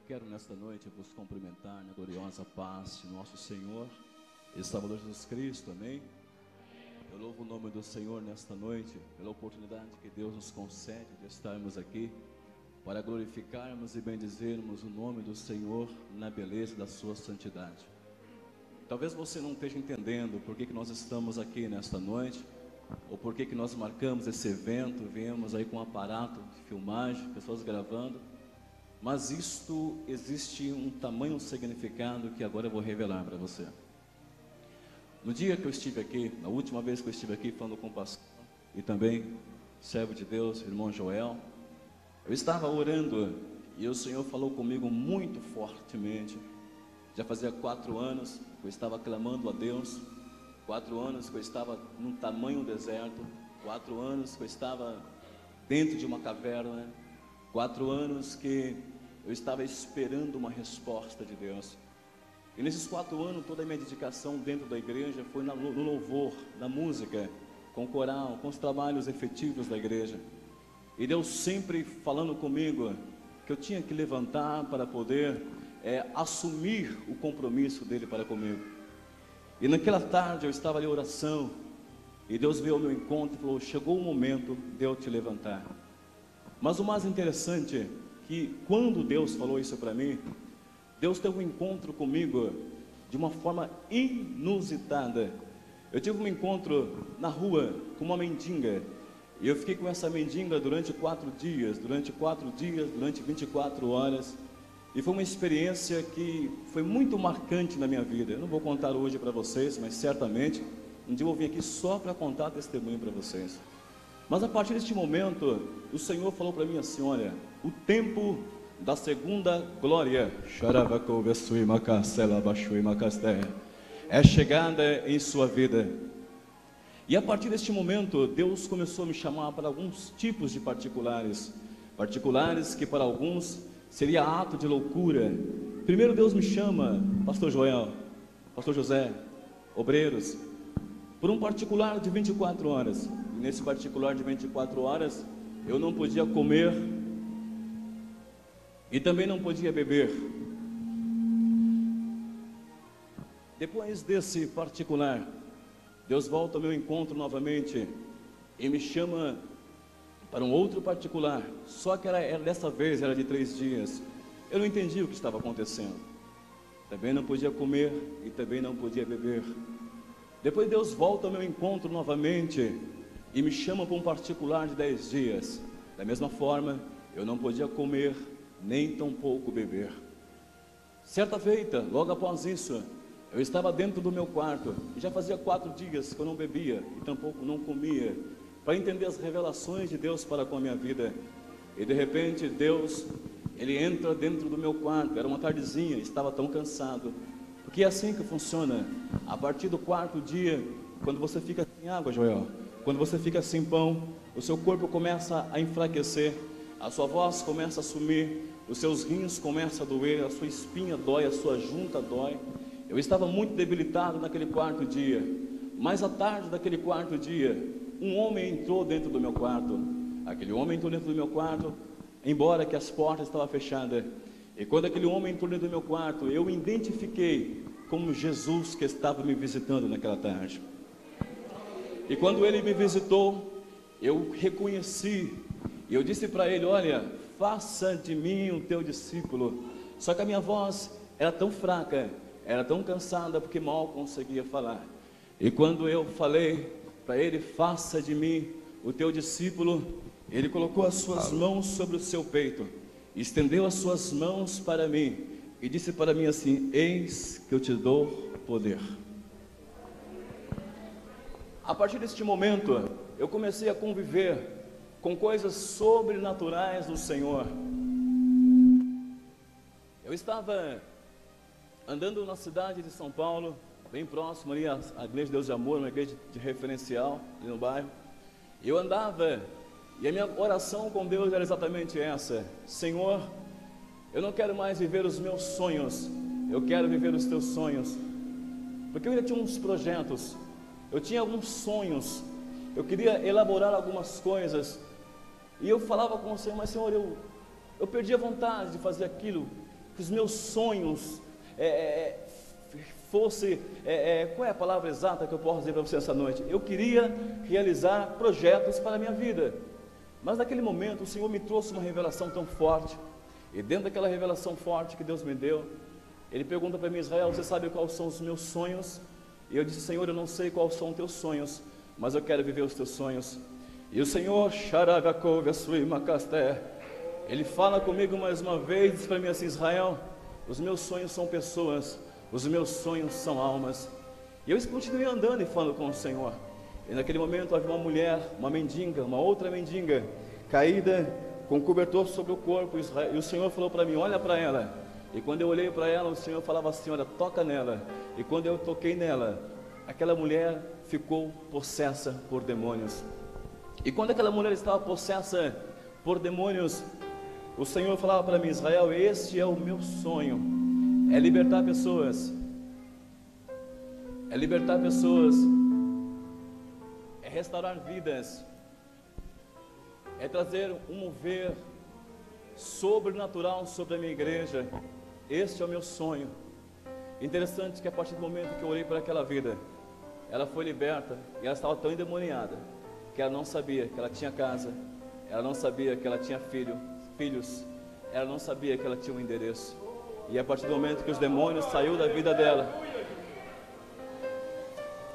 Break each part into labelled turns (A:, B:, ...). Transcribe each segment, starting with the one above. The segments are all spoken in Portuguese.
A: quero nesta noite vos cumprimentar na gloriosa paz de nosso Senhor e Salvador Jesus Cristo, amém? Eu louvo o nome do Senhor nesta noite, pela oportunidade que Deus nos concede de estarmos aqui, para glorificarmos e bendizermos o nome do Senhor na beleza da sua santidade. Talvez você não esteja entendendo por que nós estamos aqui nesta noite, ou por que nós marcamos esse evento, viemos aí com um aparato de filmagem, pessoas gravando, mas isto existe um tamanho significado que agora eu vou revelar para você. No dia que eu estive aqui, na última vez que eu estive aqui falando com o pastor e também servo de Deus, irmão Joel, eu estava orando e o Senhor falou comigo muito fortemente. Já fazia 4 anos que eu estava clamando a Deus, 4 anos que eu estava num tamanho deserto, 4 anos que eu estava dentro de uma caverna, 4 anos que eu estava esperando uma resposta de Deus. E nesses 4 anos, toda a minha dedicação dentro da igreja foi no louvor, na música, com o coral, com os trabalhos efetivos da igreja. E Deus sempre falando comigo que eu tinha que levantar para poder assumir o compromisso dele para comigo. E naquela tarde eu estava ali em oração, e Deus veio ao meu encontro e falou: chegou o momento de eu te levantar. Mas o mais interessante é que quando Deus falou isso para mim, Deus teve um encontro comigo de uma forma inusitada. Eu tive um encontro na rua com uma mendiga, e eu fiquei com essa mendiga durante 4 dias, durante 24 horas, e foi uma experiência que foi muito marcante na minha vida. Eu não vou contar hoje para vocês, mas certamente um dia eu vou vir aqui só para contar testemunho para vocês. Mas a partir deste momento, o Senhor falou para mim assim: olha, o tempo da segunda glória é chegada em sua vida. E a partir deste momento, Deus começou a me chamar para alguns tipos de particulares que para alguns seria ato de loucura. Primeiro Deus me chama, pastor Joel, pastor José, obreiros, por um particular de 24 horas. E nesse particular de 24 horas, eu não podia comer e também não podia beber. Depois desse particular, Deus volta ao meu encontro novamente e me chama para um outro particular, só que dessa vez era de 3 dias. Eu não entendi o que estava acontecendo. Também não podia comer e também não podia beber. Depois Deus volta ao meu encontro novamente e me chama para um particular de 10 dias. Da mesma forma, eu não podia comer nem tampouco beber. Certa feita, logo após isso, eu estava dentro do meu quarto e já fazia 4 dias que eu não bebia e tampouco não comia, para entender as revelações de Deus para com a minha vida. E de repente Deus, Ele entra dentro do meu quarto. Era uma tardezinha, estava tão cansado, porque é assim que funciona. A partir do 4º dia, quando você fica sem água, Joel, quando você fica sem pão, o seu corpo começa a enfraquecer, a sua voz começa a sumir, os seus rins começam a doer, a sua espinha dói, a sua junta dói. Eu estava muito debilitado naquele 4º dia. Mais à tarde daquele 4º dia, um homem entrou dentro do meu quarto. Aquele homem entrou dentro do meu quarto, embora que as portas estavam fechadas. E quando aquele homem entrou dentro do meu quarto, eu identifiquei como Jesus que estava me visitando naquela tarde. E quando ele me visitou, eu reconheci, e eu disse para ele: olha, faça de mim o teu discípulo. Só que a minha voz era tão fraca, era tão cansada, porque mal conseguia falar. E quando eu falei para ele: faça de mim o teu discípulo, ele colocou as suas mãos sobre o seu peito, estendeu as suas mãos para mim e disse para mim assim: eis que eu te dou poder. A partir deste momento, eu comecei a conviver com coisas sobrenaturais do Senhor. Eu estava andando na cidade de São Paulo, bem próximo ali à Igreja de Deus de Amor, uma igreja de referencial ali no bairro. Eu andava e a minha oração com Deus era exatamente essa: Senhor, eu não quero mais viver os meus sonhos, eu quero viver os teus sonhos. Porque eu ainda tinha uns projetos, eu tinha alguns sonhos, eu queria elaborar algumas coisas. E eu falava com o Senhor: mas Senhor, eu perdi a vontade de fazer aquilo que os meus sonhos qual é a palavra exata que eu posso dizer para você essa noite? Eu queria realizar projetos para a minha vida, mas naquele momento o Senhor me trouxe uma revelação tão forte, e dentro daquela revelação forte que Deus me deu, Ele pergunta para mim: Israel, você sabe quais são os meus sonhos? E eu disse: Senhor, eu não sei quais são os teus sonhos, mas eu quero viver os teus sonhos. E o Senhor, Ele fala comigo mais uma vez, diz para mim assim: Israel, os meus sonhos são pessoas, os meus sonhos são almas. E eu continuei andando e falando com o Senhor. E naquele momento havia uma mulher, uma mendiga, uma outra mendiga, caída, com cobertor sobre o corpo. E o Senhor falou para mim: olha para ela. E quando eu olhei para ela, o Senhor falava assim: olha, toca nela. E quando eu toquei nela, aquela mulher ficou possessa por demônios. E quando aquela mulher estava possessa por demônios, o Senhor falava para mim: Israel, este é o meu sonho, é libertar pessoas, é restaurar vidas, é trazer um mover sobrenatural sobre a minha igreja. Este é o meu sonho. Interessante que a partir do momento que eu olhei para aquela vida, ela foi liberta, e ela estava tão endemoniada que ela não sabia que ela tinha casa, ela não sabia que ela tinha filhos, ela não sabia que ela tinha um endereço. E a partir do momento que os demônios saíram da vida dela,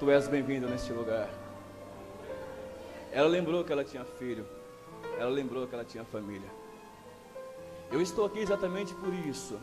A: tu és bem-vindo neste lugar. Ela lembrou que ela tinha filho, ela lembrou que ela tinha família. Eu estou aqui exatamente por isso,